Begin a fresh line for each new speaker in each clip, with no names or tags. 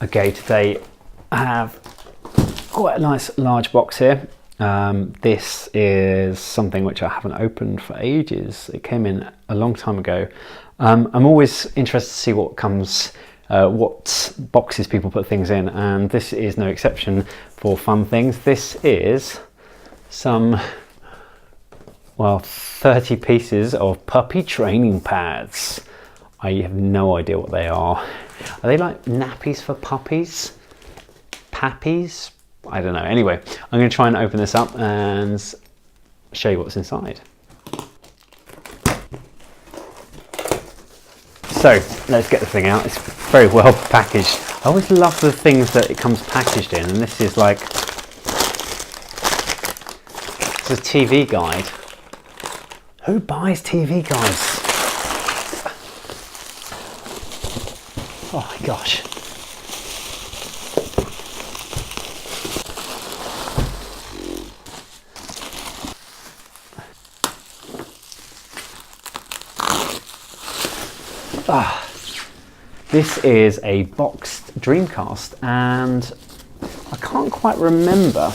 Okay, today I have quite a nice large box here. This is something which I haven't opened for ages. It came in a long time ago. I'm always interested to see what comes, what boxes people put things in, and this is no exception for fun things. This is some, well, 30 pieces of puppy training pads. I have no idea what they are. Are they like nappies for puppies? Pappies? I don't know. Anyway, I'm going to try and open this up and show you what's inside. So let's get the thing out. It's very well packaged. I always love the things that it comes packaged in, and this is like, it's a TV guide. Who buys TV guides? Oh my gosh. This is a boxed Dreamcast, and I can't quite remember,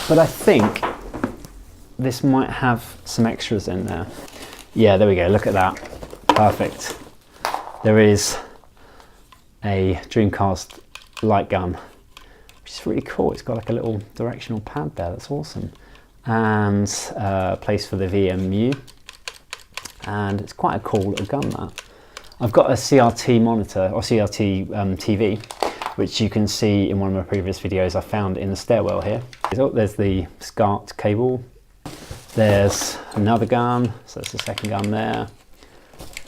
but I think this might have some extras in there. Yeah, there we go, look at that. Perfect. There is a Dreamcast light gun, which is really cool. It's got like a little directional pad there, that's awesome. And a place for the VMU. And it's quite a cool little gun, that. I've got a CRT monitor, or CRT TV, which you can see in one of my previous videos I found in the stairwell here. Oh, there's the SCART cable. There's another gun, so that's the second gun there.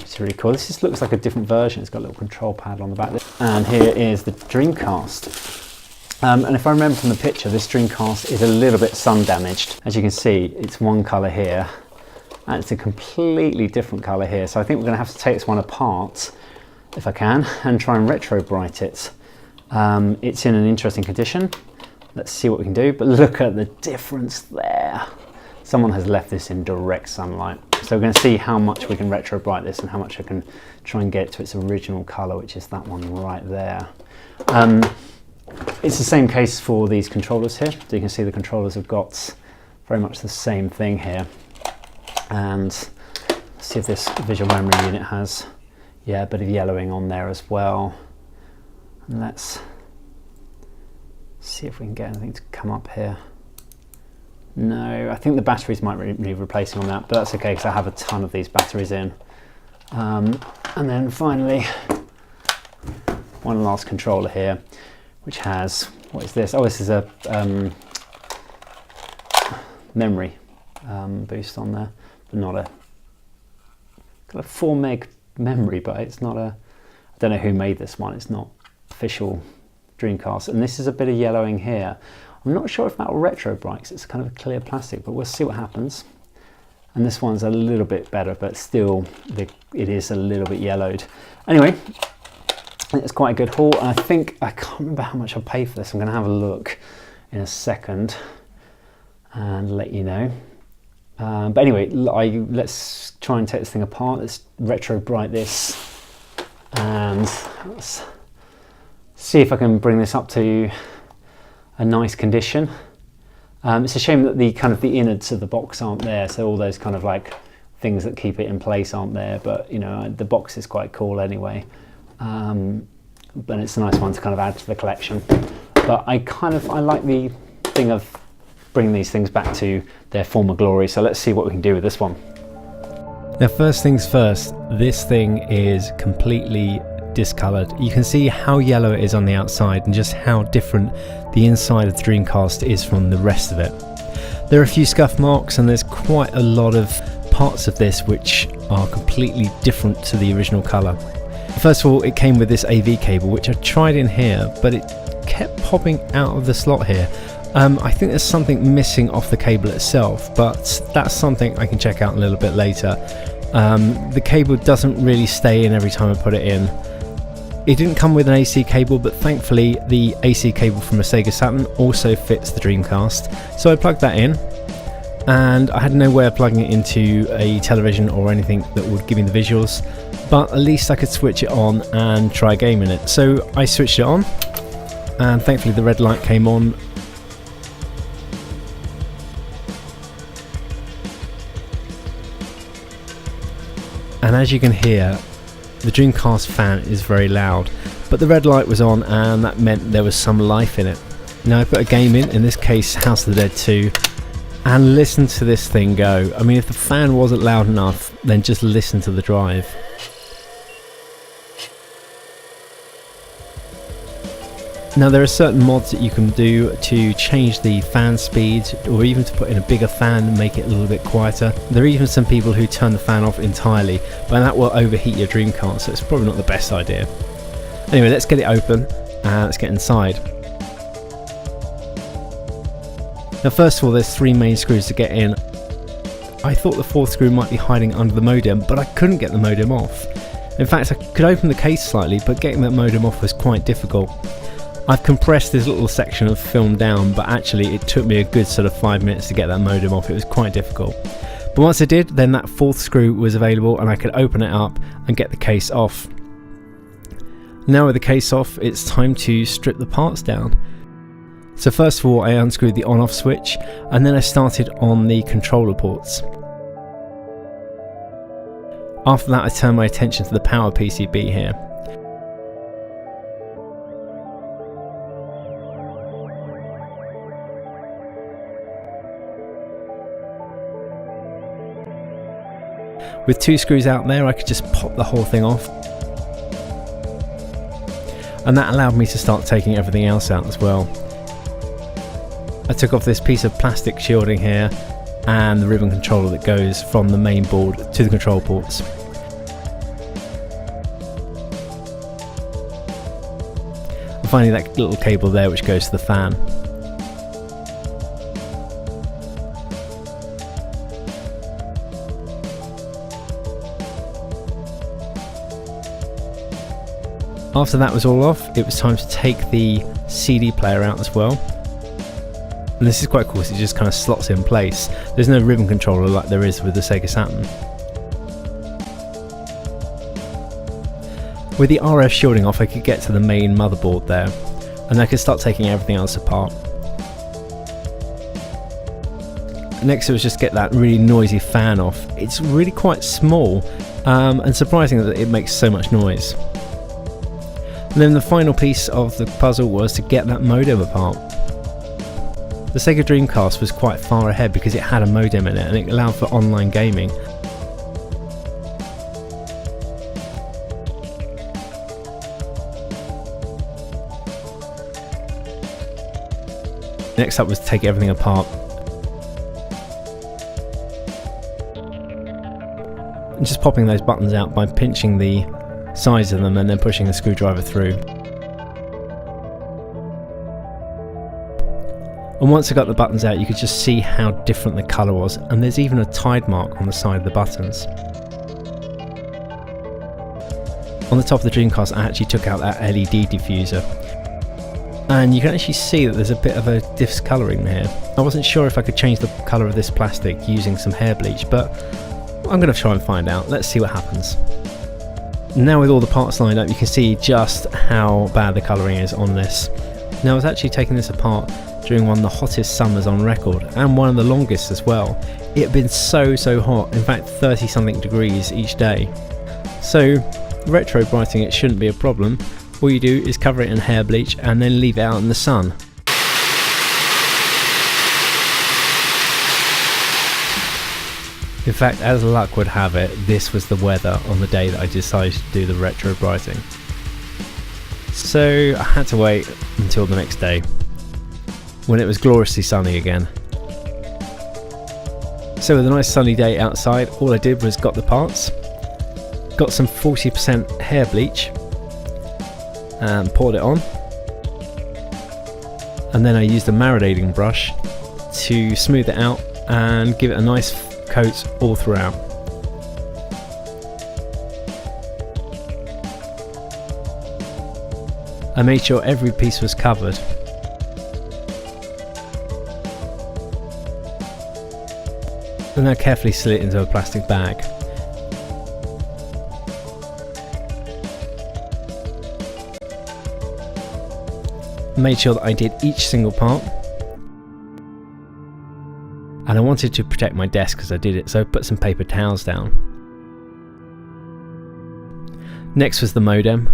It's really cool. This just looks like a different version. It's got a little control pad on the back. And here is the Dreamcast. And if I remember from the picture, this Dreamcast is a little bit sun damaged. As you can see, it's one colour here, and it's a completely different colour here. So I think we're going to have to take this one apart, if I can, and try and Retrobrite it. It's in an interesting condition. Let's see what we can do, but look at the difference there. Someone has left this in direct sunlight. So we're going to see how much we can Retrobrite this and how much I can try and get it to its original colour, which is that one right there. It's the same case for these controllers here. So you can see the controllers have got very much the same thing here. And let's see if this visual memory unit has, yeah, a bit of yellowing on there as well. And let's see if we can get anything to come up here. No, I think the batteries might need replacing on that, but that's okay because I have a ton of these batteries in. And then finally, one last controller here, which has, what is this? Oh, this is a memory boost on there, but not a, got a 4 meg memory, but it's not a, I don't know who made this one, it's not official Dreamcast. And this is a bit of yellowing here. I'm not sure if that will Retrobrite because it's kind of a clear plastic, but we'll see what happens. And this one's a little bit better, but still it is a little bit yellowed. Anyway, it's quite a good haul. I think, I can't remember how much I paid for this. I'm going to have a look in a second and let you know. But anyway, let's try and take this thing apart. Let's Retrobrite this and let's see if I can bring this up to a nice condition. It's a shame that the innards of the box aren't there, so all those kind of like things that keep it in place aren't there, but you know, the box is quite cool anyway. But it's a nice one to kind of add to the collection. But I like the thing of bringing these things back to their former glory, so let's see what we can do with this one.
Now, first things first, this thing is completely discoloured. You can see how yellow it is on the outside and just how different the inside of the Dreamcast is from the rest of it. There are a few scuff marks and there's quite a lot of parts of this which are completely different to the original colour. First of all, it came with this AV cable, which I tried in here, but it kept popping out of the slot here. I think there's something missing off the cable itself, but that's something I can check out a little bit later. The cable doesn't really stay in every time I put it in. It didn't come with an AC cable, but thankfully the AC cable from a Sega Saturn also fits the Dreamcast. So I plugged that in, and I had no way of plugging it into a television or anything that would give me the visuals. but at least I could switch it on and try a game in it. So I switched it on, and thankfully the red light came on. And as you can hear, the Dreamcast fan is very loud, but the red light was on and that meant there was some life in it. Now I put a game in this case House of the Dead 2, and listen to this thing go. I mean, if the fan wasn't loud enough, then just listen to the drive. Now there are certain mods that you can do to change the fan speed, or even to put in a bigger fan and make it a little bit quieter. There are even some people who turn the fan off entirely, but that will overheat your Dreamcast, so it's probably not the best idea. Anyway, let's get it open and let's get inside. Now first of all, there's 3 main screws to get in. I thought the 4th screw might be hiding under the modem, but I couldn't get the modem off. In fact, I could open the case slightly, but getting that modem off was quite difficult. I've compressed this little section of film down, but actually it took me a good sort of 5 minutes to get that modem off. It was quite difficult. But once I did, then that 4th screw was available and I could open it up and get the case off. Now with the case off, it's time to strip the parts down. So first of all, I unscrewed the on-off switch, and then I started on the controller ports. After that, I turned my attention to the power PCB here. With 2 screws out there, I could just pop the whole thing off. And that allowed me to start taking everything else out as well. I took off this piece of plastic shielding here and the ribbon controller that goes from the main board to the control ports. And finally that little cable there which goes to the fan. After that was all off, it was time to take the CD player out as well. And this is quite cool, so it just kind of slots in place. There's no ribbon controller like there is with the Sega Saturn. With the RF shielding off, I could get to the main motherboard there, and I could start taking everything else apart. Next it was just get that really noisy fan off. It's really quite small, and surprising that it makes so much noise. And then the final piece of the puzzle was to get that modem apart. The Sega Dreamcast was quite far ahead because it had a modem in it and it allowed for online gaming. Next up was to take everything apart. And just popping those buttons out by pinching the sides of them and then pushing the screwdriver through. And once I got the buttons out, you could just see how different the colour was, and there's even a tide mark on the side of the buttons. On the top of the Dreamcast, I actually took out that LED diffuser, and you can actually see that there's a bit of a discolouring here. I wasn't sure if I could change the colour of this plastic using some hair bleach, but I'm going to try and find out. Let's see what happens. Now with all the parts lined up, you can see just how bad the colouring is on this. Now I was actually taking this apart during one of the hottest summers on record, and one of the longest as well. It had been so hot, in fact 30 something degrees each day. So retrobriting it shouldn't be a problem. All you do is cover it in hair bleach and then leave it out in the sun. In fact, as luck would have it, this was the weather on the day that I decided to do the retrobriting. So I had to wait until the next day, when it was gloriously sunny again. So with a nice sunny day outside, all I did was got the parts, got some 40% hair bleach and poured it on, and then I used a marinating brush to smooth it out and give it a nice coat all throughout. I made sure every piece was covered. And I carefully slid it into a plastic bag. made sure that I did each single part. And I wanted to protect my desk as I did it, so I put some paper towels down. Next was the modem.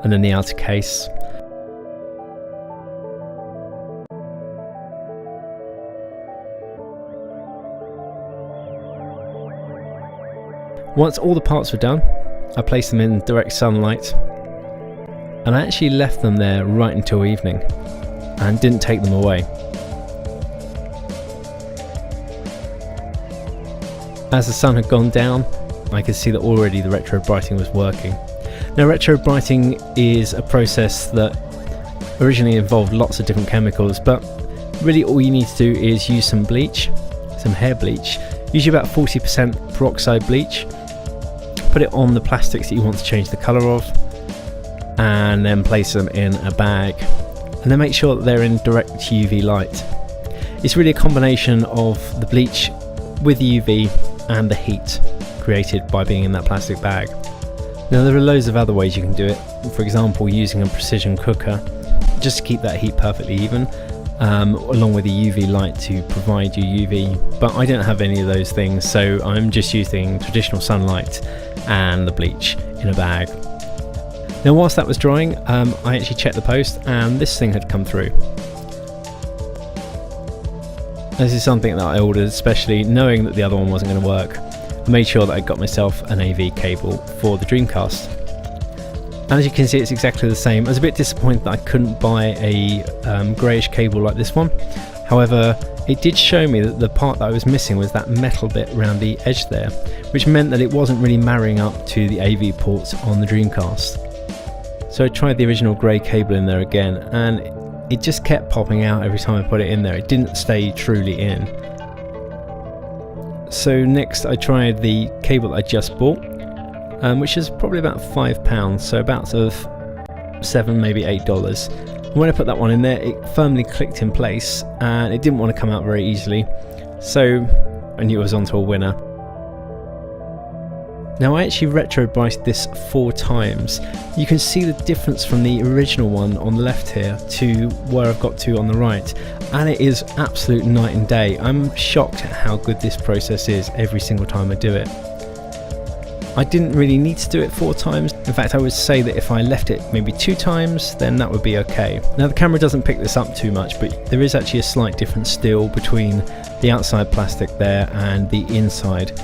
And then the outer case. Once all the parts were done, I placed them in direct sunlight, and I actually left them there right until evening and didn't take them away. As the sun had gone down, I could see that already the retrobriting was working. Now, retrobriting is a process that originally involved lots of different chemicals, but really all you need to do is use some bleach, some hair bleach, usually about 40% peroxide bleach. Put it on the plastics that you want to change the colour of, and then place them in a bag, and then make sure that they're in direct UV light. It's really a combination of the bleach with the UV and the heat created by being in that plastic bag. Now, there are loads of other ways you can do it, for example using a precision cooker just to keep that heat perfectly even, along with the UV light to provide you UV, but I don't have any of those things, so I'm just using traditional sunlight and the bleach in a bag. Now, whilst that was drying, I actually checked the post and this thing had come through. This is something that I ordered, especially knowing that the other one wasn't going to work. I made sure that I got myself an AV cable for the Dreamcast. And as you can see, it's exactly the same. I was a bit disappointed that I couldn't buy a greyish cable like this one. However, it did show me that the part that I was missing was that metal bit around the edge there, which meant that it wasn't really marrying up to the AV ports on the Dreamcast. So I tried the original grey cable in there again, and it just kept popping out every time I put it in there. It didn't stay truly in. So next I tried the cable that I just bought, which is probably about £5, so about sort of $7, maybe $8. And when I put that one in there, it firmly clicked in place and it didn't want to come out very easily, so I knew I was onto a winner. Now, I actually retrobrited this 4 times. You can see the difference from the original one on the left here to where I've got to on the right, and it is absolute night and day. I'm shocked at how good this process is every single time I do it. I didn't really need to do it 4 times. In fact, I would say that if I left it maybe 2 times, then that would be okay. Now, the camera doesn't pick this up too much, but there is actually a slight difference still between the outside plastic there and the inside.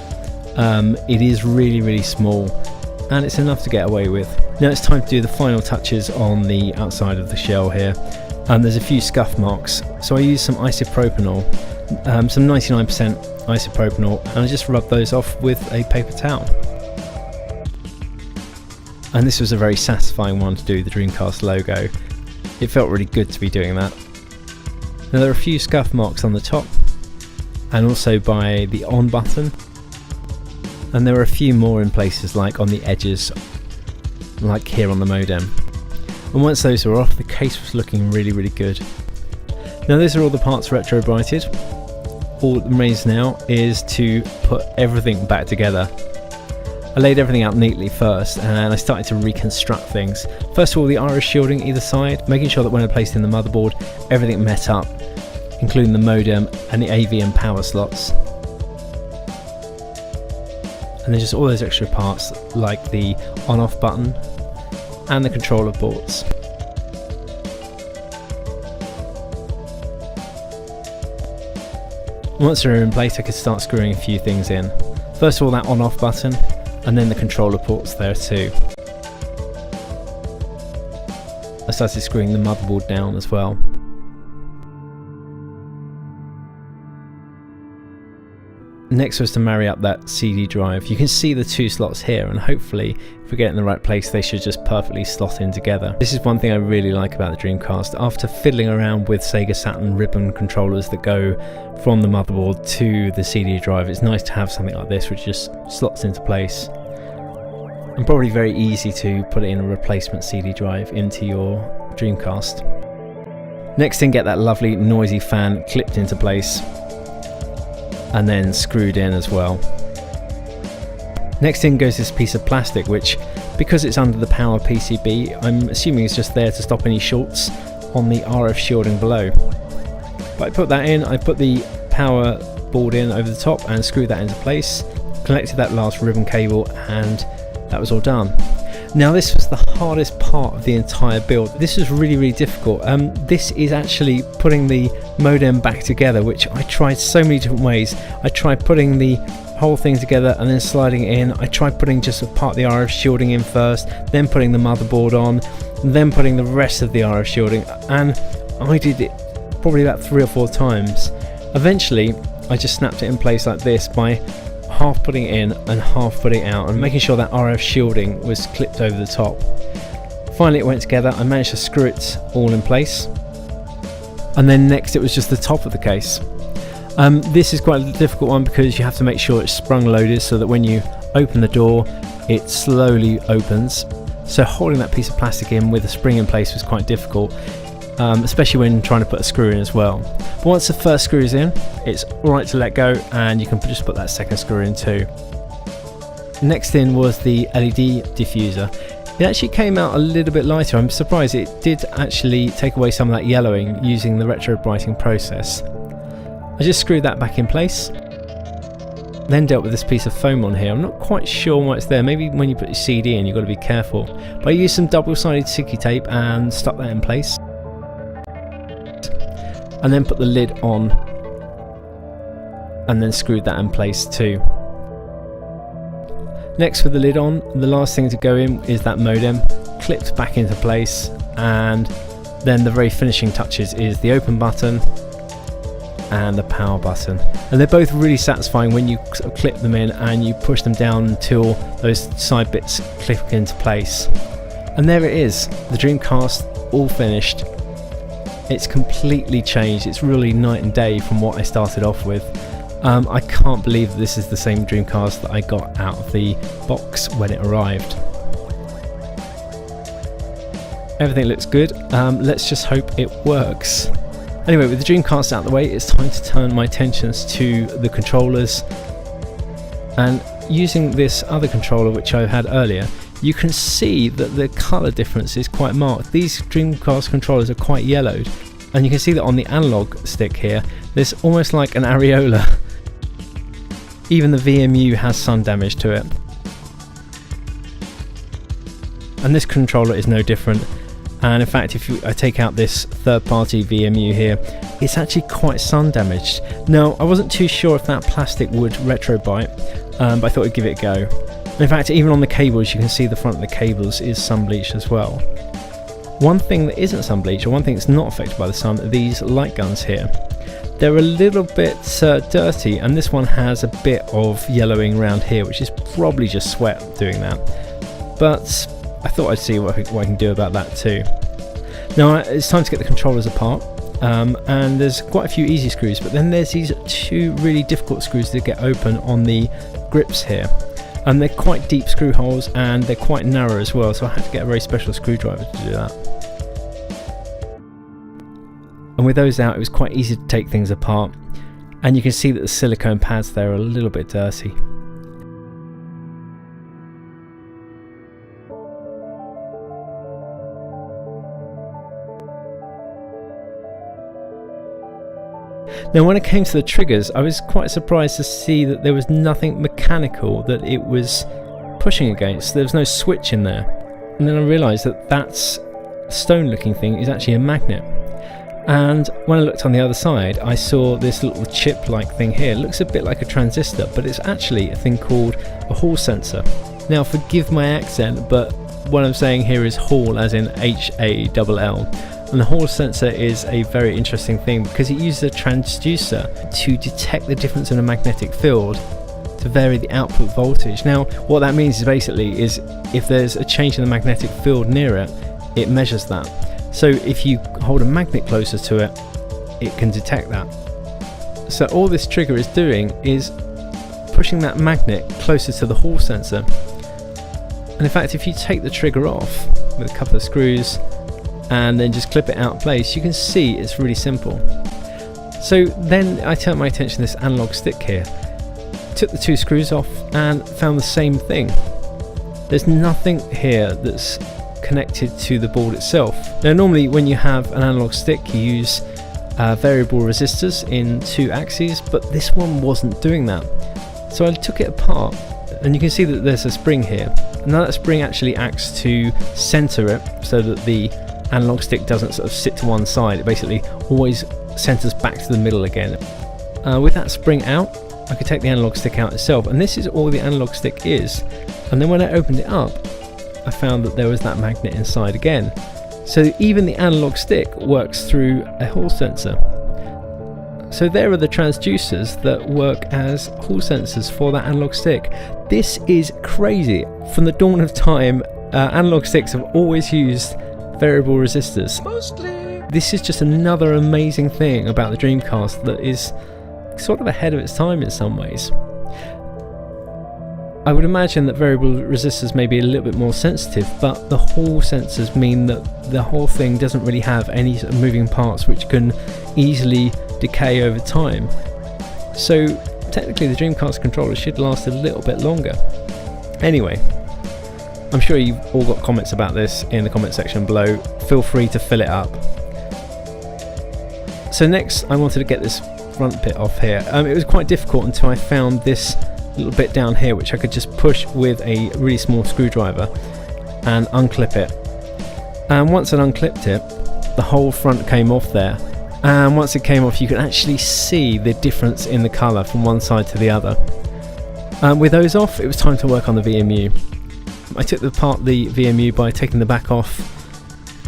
It is really, really small, and it's enough to get away with. Now it's time to do the final touches on the outside of the shell here. There's a few scuff marks, so I used some isopropanol, some 99% isopropanol, and I just rubbed those off with a paper towel. And this was a very satisfying one to do, the Dreamcast logo. It felt really good to be doing that. Now there are a few scuff marks on the top, and also by the on button. And there are a few more in places like on the edges, like here on the modem. And once those were off, the case was looking really, really good. Now those are all the parts retrobrited. All that remains now is to put everything back together. I laid everything out neatly first, and I started to reconstruct things. First of all, the iris shielding either side, making sure that when I placed in the motherboard, everything met up, including the modem and the AV and power slots. And then just all those extra parts like the on-off button and the controller ports. Once they were in place, I could start screwing a few things in. First of all, that on-off button, and then the controller ports there too. I started screwing the motherboard down as well. Next was to marry up that CD drive. You can see the 2 slots here, and hopefully if we get it in the right place they should just perfectly slot in together. This is one thing I really like about the Dreamcast. After fiddling around with Sega Saturn ribbon controllers that go from the motherboard to the CD drive, it's nice to have something like this which just slots into place. And probably very easy to put it in a replacement CD drive into your Dreamcast. Next thing, get that lovely noisy fan clipped into place and then screwed in as well. Next in goes this piece of plastic, which, because it's under the power PCB, I'm assuming it's just there to stop any shorts on the RF shielding below. But I put that in, I put the power board in over the top and screwed that into place, connected that last ribbon cable, and that was all done. Now this was the hardest part of the entire build. This was really difficult. This is actually putting the modem back together, which I tried so many different ways. I tried putting the whole thing together and then sliding it in. I tried putting just a part of the RF shielding in first, then putting the motherboard on, and then putting the rest of the RF shielding, and I did it probably about 3 or 4 times. Eventually I just snapped it in place like this by half putting it in and half putting it out, and making sure that RF shielding was clipped over the top. Finally it went together. I managed to screw it all in place, and then next it was just the top of the case. This is quite a difficult one because you have to make sure it's sprung loaded so that when you open the door it slowly opens. So holding that piece of plastic in with a spring in place was quite difficult, especially when trying to put a screw in as well. But once the first screw is in, it's alright to let go, and you can just put that second screw in too. Next in was the LED diffuser. It actually came out a little bit lighter. I'm surprised it did actually take away some of that yellowing using the retrobriting process. I just screwed that back in place, then dealt with this piece of foam on here. I'm not quite sure why it's there. Maybe when you put your CD in you've got to be careful. But I used some double-sided sticky tape and stuck that in place, and then put the lid on and then screwed that in place too. Next, with the lid on, the last thing to go in is that modem, clipped back into place, and then the very finishing touches is the open button and the power button, and they're both really satisfying when you sort of clip them in and you push them down until those side bits click into place. And there it is, the Dreamcast all finished. It's completely changed. It's really night and day from what I started off with. I can't believe this is the same Dreamcast that I got out of the box when it arrived. Everything looks good. Let's just hope it works. Anyway, with the Dreamcast out of the way, it's time to turn my attentions to the controllers. And using this other controller which I had earlier, you can see that the colour difference is quite marked. These Dreamcast controllers are quite yellowed, and you can see that on the analog stick here there's almost like an areola. Even the VMU has sun damage to it, and this controller is no different. And in fact, if I take out this third-party VMU here, it's actually quite sun damaged. Now, I wasn't too sure if that plastic would retrobite, but I thought I'd give it a go. In fact, even on the cables, you can see the front of the cables is sun bleached as well. One thing that isn't sun bleached, or one thing that's not affected by the sun, are these light guns here. They're a little bit dirty, and this one has a bit of yellowing around here, which is probably just sweat doing that. But I thought I'd see what I can do about that too. Now it's time to get the controllers apart, and there's quite a few easy screws, but then there's these 2 really difficult screws to get open on the grips here. And they're quite deep screw holes, and they're quite narrow as well, so I had to get a very special screwdriver to do that. And with those out, it was quite easy to take things apart, and you can see that the silicone pads there are a little bit dirty. Now when it came to the triggers, I was quite surprised to see that there was nothing mechanical that it was pushing against. There was no switch in there. And then I realised that that stone looking thing is actually a magnet. And when I looked on the other side, I saw this little chip like thing here. It looks a bit like a transistor, but it's actually a thing called a Hall sensor. Now forgive my accent, but what I'm saying here is Hall as in H-A-L-L. And the Hall sensor is a very interesting thing because it uses a transducer to detect the difference in a magnetic field to vary the output voltage. Now what that means is basically is if there's a change in the magnetic field near it, it measures that. So if you hold a magnet closer to it, it can detect that. So all this trigger is doing is pushing that magnet closer to the Hall sensor. And in fact, if you take the trigger off with a couple of screws and then just clip it out of place, you can see it's really simple. So then I turn my attention to this analog stick here, took the 2 screws off and found the same thing. There's nothing here that's connected to the board itself. Now normally when you have an analog stick you use variable resistors in 2 axes, but this one wasn't doing that. So I took it apart and you can see that there's a spring here. Now that spring actually acts to center it so that the analog stick doesn't sort of sit to one side. It basically always centers back to the middle again. With that spring out, I could take the analog stick out itself, and this is all the analog stick is. And then when I opened it up, I found that there was that magnet inside again. So even the analog stick works through a Hall sensor. So there are the transducers that work as Hall sensors for that analog stick. This is crazy. From the dawn of time, analog sticks have always used variable resistors. Mostly. This is just another amazing thing about the Dreamcast that is sort of ahead of its time in some ways. I would imagine that variable resistors may be a little bit more sensitive, but the Hall sensors mean that the whole thing doesn't really have any sort of moving parts which can easily decay over time. So technically the Dreamcast controller should last a little bit longer. Anyway, I'm sure you've all got comments about this in the comment section below. Feel free to fill it up. So next I wanted to get this front bit off here. It was quite difficult until I found this little bit down here which I could just push with a really small screwdriver and unclip it. And once I unclipped it, the whole front came off there. And once it came off, you can actually see the difference in the colour from one side to the other. With those off, it was time to work on the VMU. I took apart the VMU by taking the back off,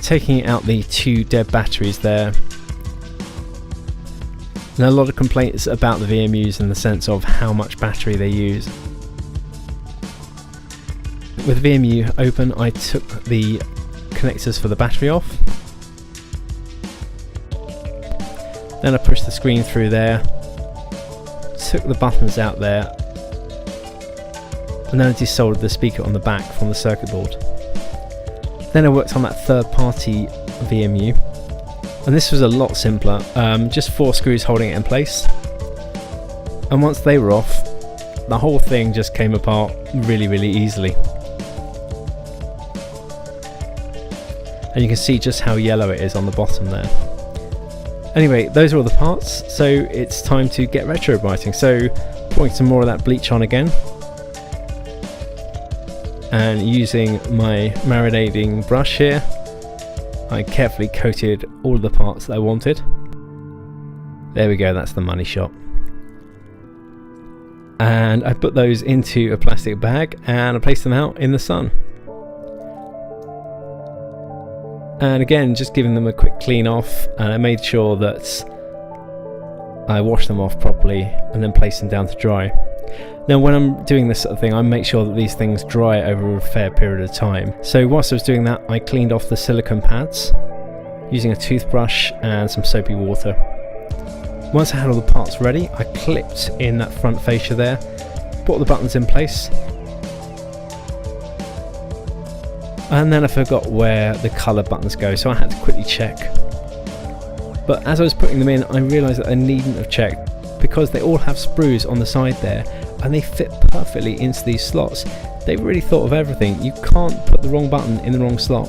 taking out the 2 dead batteries there. And a lot of complaints about the VMUs in the sense of how much battery they use. With the VMU open, I took the connectors for the battery off. Then I pushed the screen through there, took the buttons out there, and then I desoldered the speaker on the back from the circuit board. Then I worked on that third-party VMU, and this was a lot simpler, just 4 screws holding it in place. And once they were off, the whole thing just came apart really easily. And you can see just how yellow it is on the bottom there. Anyway, those are all the parts, so it's time to get retrobriting. So pouring some more of that bleach on again, and using my marinating brush here, I carefully coated all of the parts that I wanted. There we go, that's the money shot. And I put those into a plastic bag and I placed them out in the sun. And again, just giving them a quick clean off, and I made sure that I washed them off properly and then placed them down to dry. Now when I'm doing this sort of thing, I make sure that these things dry over a fair period of time. So whilst I was doing that, I cleaned off the silicone pads using a toothbrush and some soapy water. Once I had all the parts ready, I clipped in that front fascia there, put the buttons in place, and then I forgot where the colour buttons go, so I had to quickly check. But as I was putting them in, I realised that I needn't have checked, because they all have sprues on the side there and they fit perfectly into these slots. They've really thought of everything. You can't put the wrong button in the wrong slot.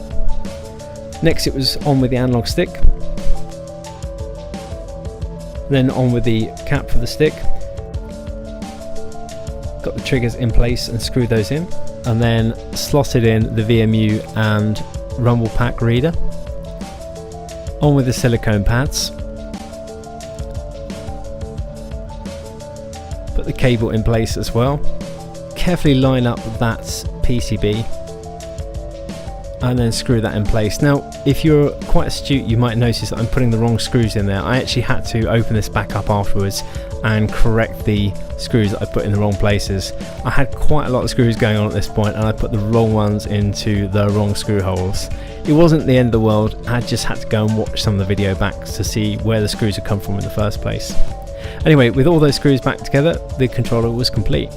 Next it was on with the analog stick, then on with the cap for the stick. Got the triggers in place and screwed those in, and then slotted in the VMU and rumble pack reader. On with the silicone pads. Put the cable in place as well. Carefully line up that PCB and then screw that in place. Now if you're quite astute, you might notice that I'm putting the wrong screws in there. I actually had to open this back up afterwards and correct the screws that I put in the wrong places. I had quite a lot of screws going on at this point and I put the wrong ones into the wrong screw holes. It wasn't the end of the world. I just had to go and watch some of the video back to see where the screws had come from in the first place. Anyway, with all those screws back together, the controller was complete.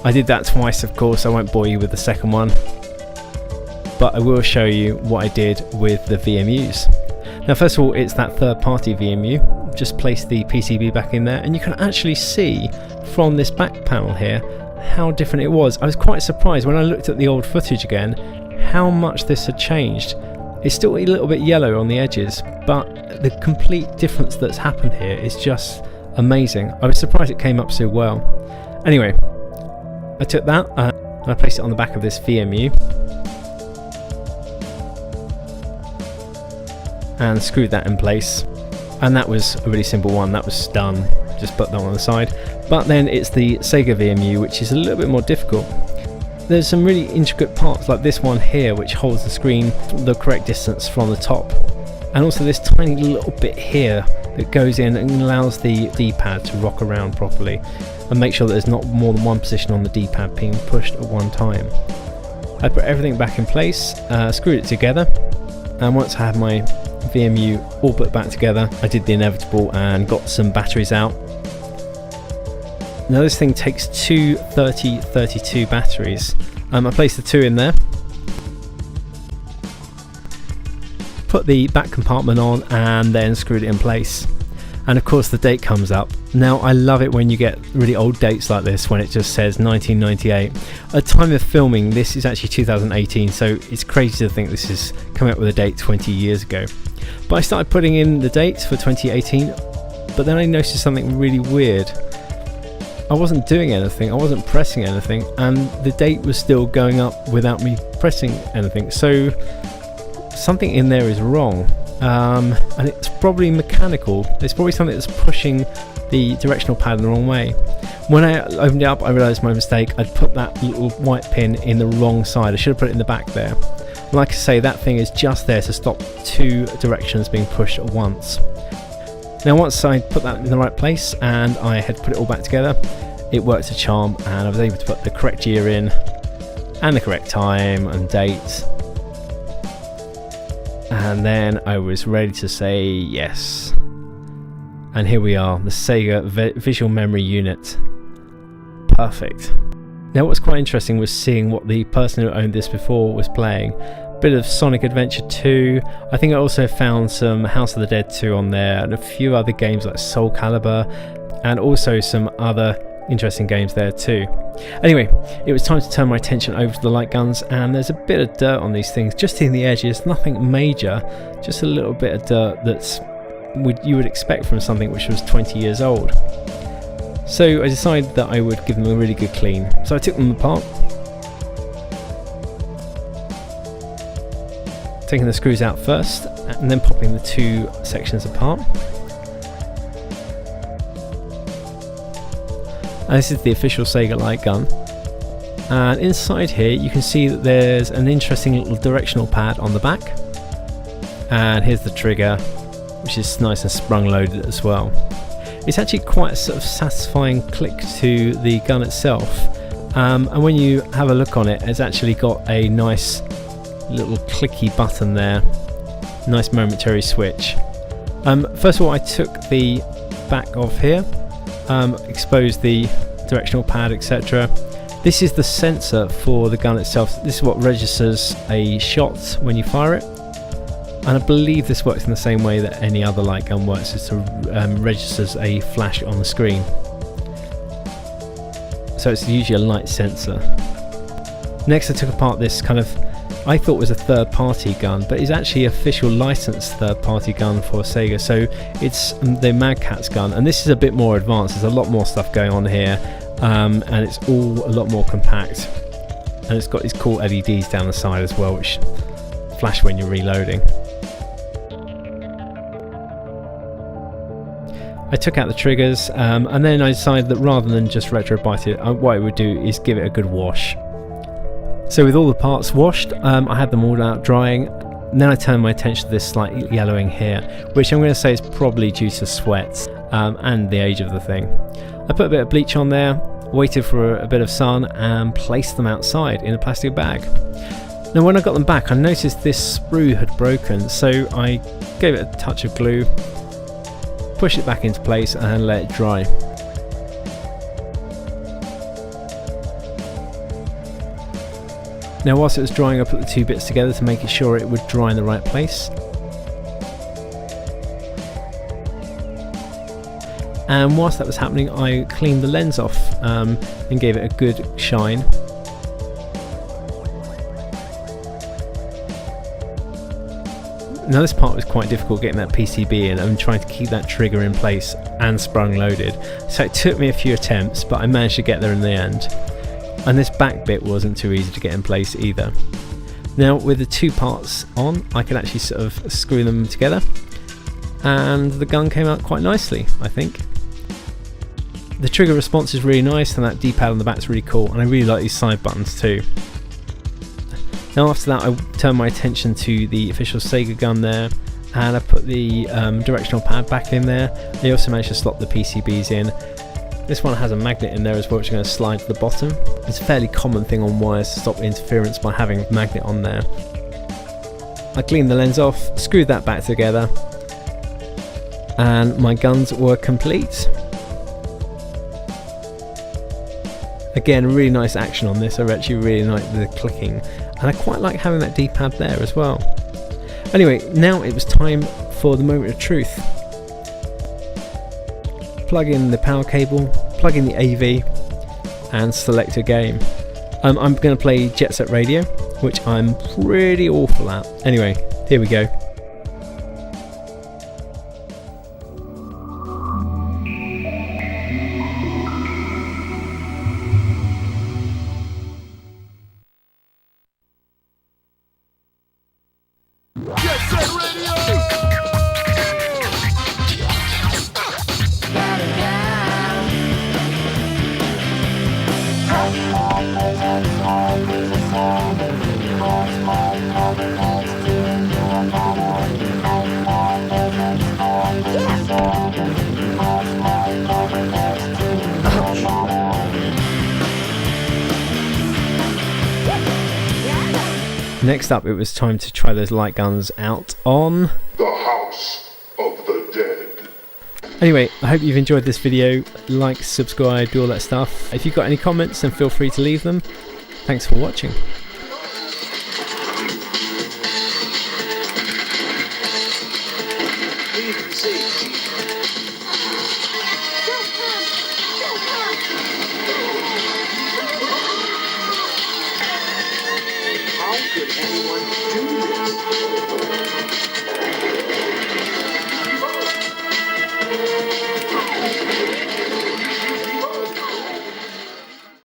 I did that twice, of course. I won't bore you with the second one, but I will show you what I did with the VMUs. Now first of all, it's that third party VMU. Just place the PCB back in there and you can actually see from this back panel here how different it was. I was quite surprised when I looked at the old footage again how much this had changed. It's still a little bit yellow on the edges, but the complete difference that's happened here is just amazing. I was surprised it came up so well. Anyway, I took that and I placed it on the back of this VMU and screwed that in place, and that was a really simple one. That was done, just put that on the side. But then it's the Sega VMU, which is a little bit more difficult. There's some really intricate parts like this one here, which holds the screen the correct distance from the top, and also this tiny little bit here that goes in and allows the D-pad to rock around properly and make sure that there's not more than one position on the D-pad being pushed at one time. I put everything back in place, screwed it together, and once I had my VMU all put back together, I did the inevitable and got some batteries out. Now this thing takes two 3032 batteries. I placed the two in there, put the back compartment on, and then screwed it in place. And of course the date comes up. Now I love it when you get really old dates like this, when it just says 1998. At the time of filming, this is actually 2018, so it's crazy to think this is coming up with a date 20 years ago. But I started putting in the dates for 2018, but then I noticed something really weird. I wasn't doing anything, I wasn't pressing anything, and the date was still going up without me pressing anything. So something in there is wrong, and it's probably mechanical. It's probably something that's pushing the directional pad in the wrong way. When I opened it up, I realised my mistake. I'd put that little white pin in the wrong side. I should have put it in the back there. Like I say, that thing is just there to stop two directions being pushed at once. Now once I put that in the right place and I had put it all back together, it worked a charm, and I was able to put the correct year in and the correct time and date, and then I was ready to say yes. And here we are, the Sega Visual Memory Unit. Perfect. Now what's quite interesting was seeing what the person who owned this before was playing. Bit of Sonic Adventure 2. I think I also found some House of the Dead 2 on there, and a few other games like Soul Calibur, and also some other interesting games there too. Anyway, it was time to turn my attention over to the light guns, and there's a bit of dirt on these things, just in the edges, nothing major, just a little bit of dirt that's you would expect from something which was 20 years old. So I decided that I would give them a really good clean. So I took them apart, taking the screws out first and then popping the two sections apart. And this is the official Sega light gun, and inside here you can see that there's an interesting little directional pad on the back, and here's the trigger, which is nice and sprung loaded as well. It's actually quite a sort of satisfying click to the gun itself, and when you have a look on it, it's actually got a nice little clicky button there, nice momentary switch. First of all, I took the back off here, exposed the directional pad, etc. This is the sensor for the gun itself. This is what registers a shot when you fire it, and I believe this works in the same way that any other light gun works. It registers a flash on the screen, so it's usually a light sensor. Next I took apart this kind of, I thought was a third-party gun, but it's actually an official licensed third-party gun for Sega. So it's the Mad Catz gun, and this is a bit more advanced. There's a lot more stuff going on here, and it's all a lot more compact. And it's got these cool LEDs down the side as well, which flash when you're reloading. I took out the triggers, and then I decided that rather than just retrobite it, what I would do is give it a good wash. So with all the parts washed, I had them all out drying, and then I turned my attention to this slight yellowing here, which I'm going to say is probably due to sweat and the age of the thing. I put a bit of bleach on there, waited for a bit of sun, and placed them outside in a plastic bag. Now when I got them back, I noticed this sprue had broken, so I gave it a touch of glue, pushed it back into place and let it dry. Now whilst it was drying, I put the two bits together to make sure it would dry in the right place. And whilst that was happening, I cleaned the lens off and gave it a good shine. Now this part was quite difficult, getting that PCB in and trying to keep that trigger in place and sprung loaded. So it took me a few attempts, but I managed to get there in the end. And this back bit wasn't too easy to get in place either. Now with the two parts on, I could actually sort of screw them together, and the gun came out quite nicely, I think. The trigger response is really nice, and that D-pad on the back is really cool, and I really like these side buttons too. Now after that, I turned my attention to the official Sega gun there, and I put the directional pad back in there. I also managed to slot the PCBs in. This one has a magnet in there as well, which is going to slide to the bottom. It's a fairly common thing on wires to stop interference by having a magnet on there. I cleaned the lens off, screwed that back together, and my guns were complete. Again, really nice action on this. I actually really like the clicking, and I quite like having that D-pad there as well. Anyway, now it was time for the moment of truth. Plug in the power cable, plug in the AV, and select a game. I'm going to play Jet Set Radio, which I'm pretty awful at. Anyway, here we go. Next up, it was time to try those light guns out on
the House of the Dead.
Anyway, I hope you've enjoyed this video. Like, subscribe, do all that stuff. If you've got any comments, then feel free to leave them. Thanks for watching.
How could anyone do this?